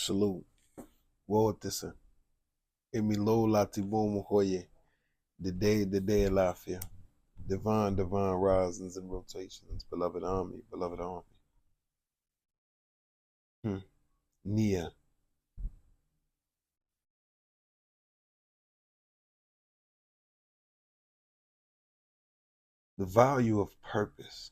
Salute. Woa Emi lo lati bomo hoye. The day alafia. Divine risings and rotations. Beloved army, beloved army. Nia. The value of purpose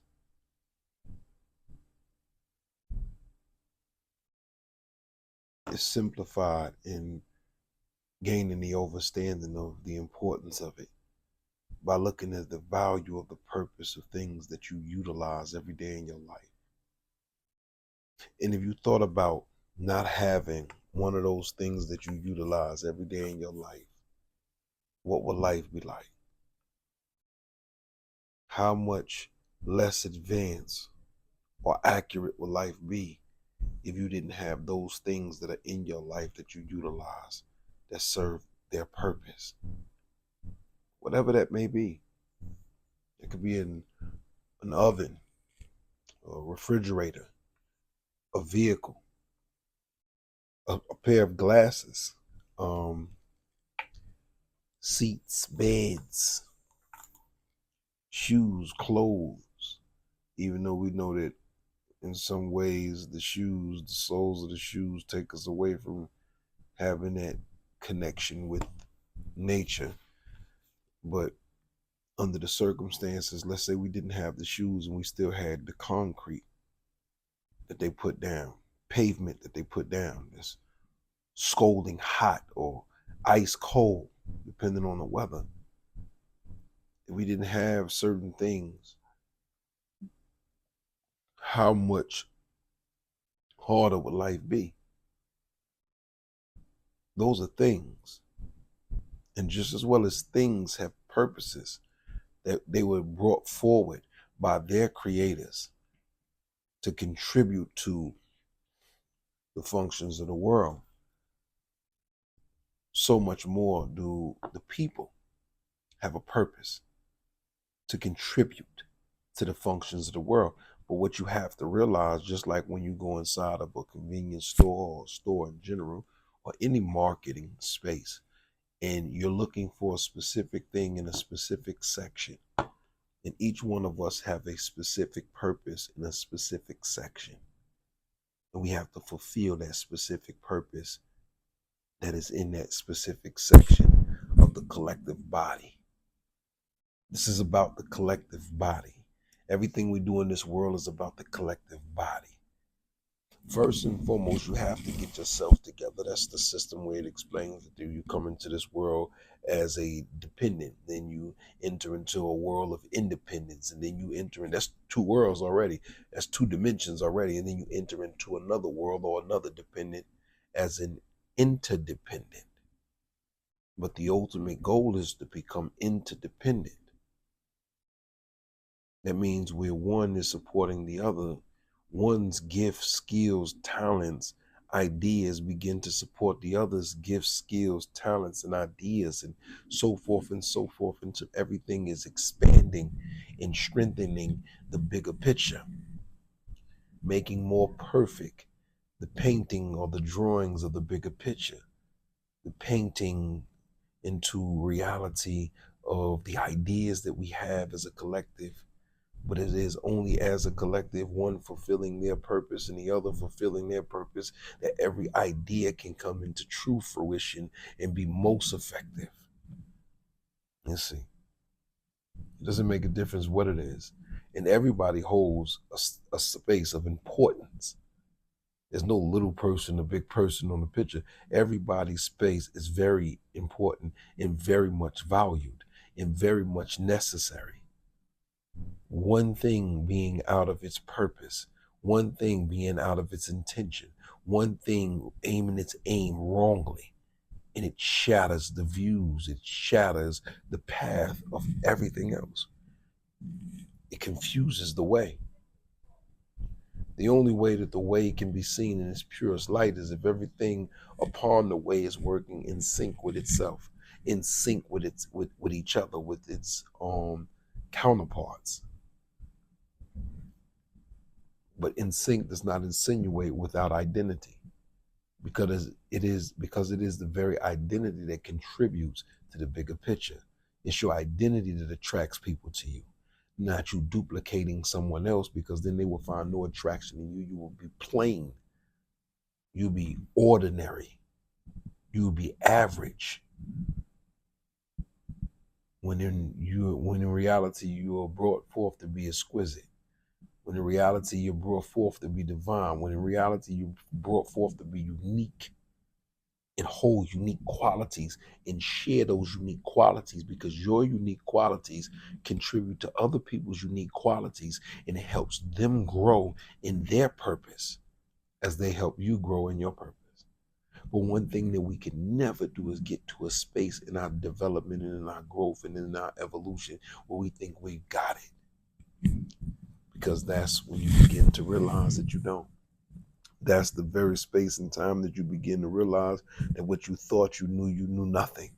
is simplified in gaining the understanding of the importance of it by looking at the value of the purpose of things that you utilize every day in your life. And if you thought about not having one of those things that you utilize every day in your life, what would life be like? How much less advanced or accurate would life be if you didn't have those things that are in your life that you utilize that serve their purpose? Whatever that may be. It could be an oven, a refrigerator, a vehicle, a pair of glasses, seats, beds, shoes, clothes. Even though we know that in some ways the soles of the shoes take us away from having that connection with nature. But under the circumstances, let's say we didn't have the shoes and we still had the concrete that they put down, pavement that they put down, that's scalding hot or ice cold, depending on the weather. If we didn't have certain things, how much harder would life be? Those are things. And just as well as things have purposes, that they were brought forward by their creators to contribute to the functions of the world, so much more do the people have a purpose to contribute to the functions of the world. But what you have to realize, just like when you go inside of a convenience store or store in general, or any marketing space, and you're looking for a specific thing in a specific section, and each one of us have a specific purpose in a specific section, and we have to fulfill that specific purpose that is in that specific section of the collective body. This is about the collective body. Everything we do in this world is about the collective body. First and foremost, you have to get yourself together. That's the system where it explains that you come into this world as a dependent, then you enter into a world of independence, and then you enter in, that's two worlds already, that's two dimensions already, and then you enter into another world or another dependent as an interdependent. But the ultimate goal is to become interdependent. That means where one is supporting the other, one's gifts, skills, talents, ideas begin to support the other's gifts, skills, talents, and ideas, and so forth and so forth, until everything is expanding and strengthening the bigger picture, making more perfect the painting or the drawings of the bigger picture, the painting into reality of the ideas that we have as a collective. But it is only as a collective, one fulfilling their purpose and the other fulfilling their purpose, that every idea can come into true fruition and be most effective. You see, it doesn't make a difference what it is. And everybody holds a space of importance. There's no little person, a big person on the picture. Everybody's space is very important and very much valued and very much necessary. One thing being out of its purpose, one thing being out of its intention, one thing aiming its aim wrongly, and it shatters the views, it shatters the path of everything else. It confuses the way. The only way that the way can be seen in its purest light is if everything upon the way is working in sync with itself, in sync with with each other, with its counterparts. But in sync does not insinuate without identity. because it is the very identity that contributes to the bigger picture. It's your identity that attracts people to you, not you duplicating someone else, because then they will find no attraction in you. You will be plain. You'll be ordinary. You'll be average. When in reality you are brought forth to be exquisite. When in reality you're brought forth to be divine. When in reality you're brought forth to be unique and hold unique qualities and share those unique qualities, because your unique qualities contribute to other people's unique qualities, and it helps them grow in their purpose as they help you grow in your purpose. But one thing that we can never do is get to a space in our development and in our growth and in our evolution where we think we've got it, because that's when you begin to realize that you don't. That's the very space and time that you begin to realize that what you thought you knew nothing.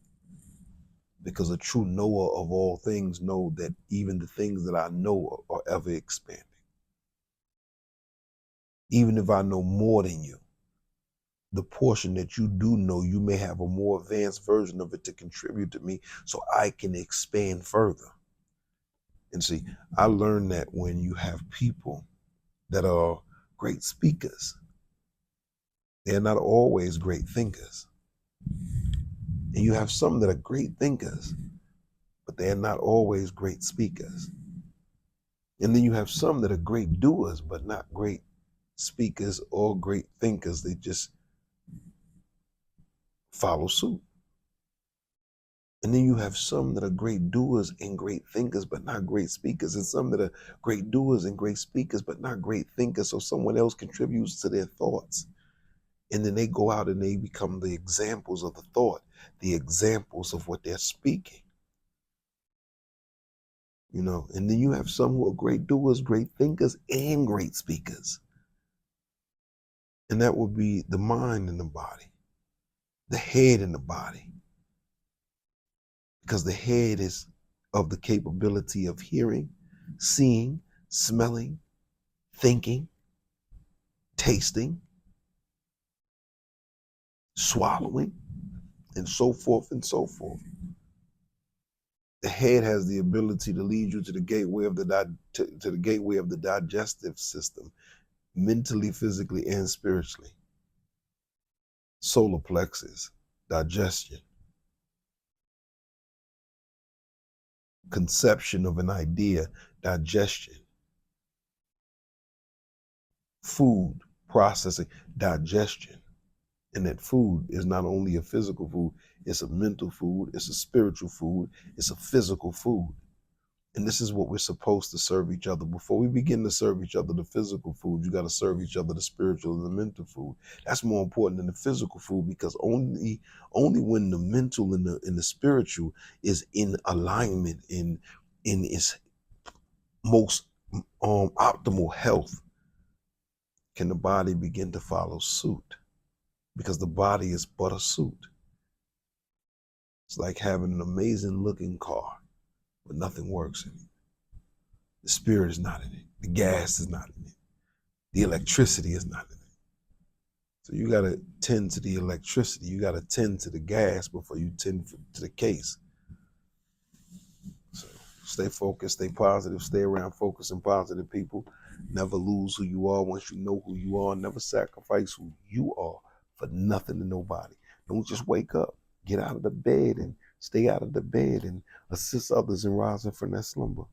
Because a true knower of all things know that even the things that I know are ever expanding. Even if I know more than you, the portion that you do know, you may have a more advanced version of it to contribute to me so I can expand further. And see, I learned that when you have people that are great speakers, they're not always great thinkers. And you have some that are great thinkers, but they're not always great speakers. And then you have some that are great doers, but not great speakers or great thinkers. They just follow suit. And then you have some that are great doers and great thinkers, but not great speakers, and some that are great doers and great speakers, but not great thinkers. So someone else contributes to their thoughts. And then they go out and they become the examples of the thought, the examples of what they're speaking. You know, and then you have some who are great doers, great thinkers, and great speakers. And that would be the mind and the body, the head and the body. Because the head is of the capability of hearing, seeing, smelling, thinking, tasting, swallowing, and so forth and so forth. The head has the ability to lead you to the gateway of the digestive system, mentally, physically, and spiritually. Solar plexus, digestion, conception of an idea, digestion, food, processing, digestion. And that food is not only a physical food, it's a mental food, it's a spiritual food, it's a physical food. And this is what we're supposed to serve each other. Before we begin to serve each other the physical food, you got to serve each other the spiritual and the mental food. That's more important than the physical food, because only when the mental and the spiritual is in alignment, in its most optimal health, can the body begin to follow suit. Because the body is but a suit. It's like having an amazing looking car, but nothing works in it. The spirit is not in it. The gas is not in it. The electricity is not in it. So you got to tend to the electricity. You got to tend to the gas before you tend to the case. So stay focused, stay positive, stay around focused and positive people. Never lose who you are once you know who you are. Never sacrifice who you are for nothing to nobody. Don't just wake up. Get out of the bed and stay out of the bed and assist others in rising from that slumber.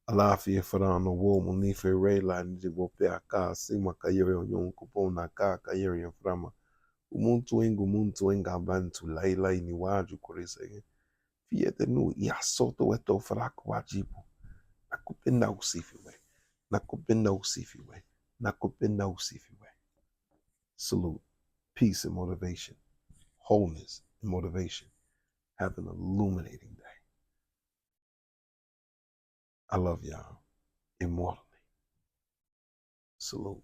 Alafia farano wo munife rela ndi wope aka sima kayere yon kupona ka kayere frama. Umuntu enga bantu laila ni waju kurisege. Fiete nu ya soto eto fraku wajibu. Nakupenda usifiwe. Nakupenda usifiwe. Nakupenda usifiwe. Salute. Peace and motivation. Wholeness and motivation. Have an illuminating day. I love y'all immortally. Salute.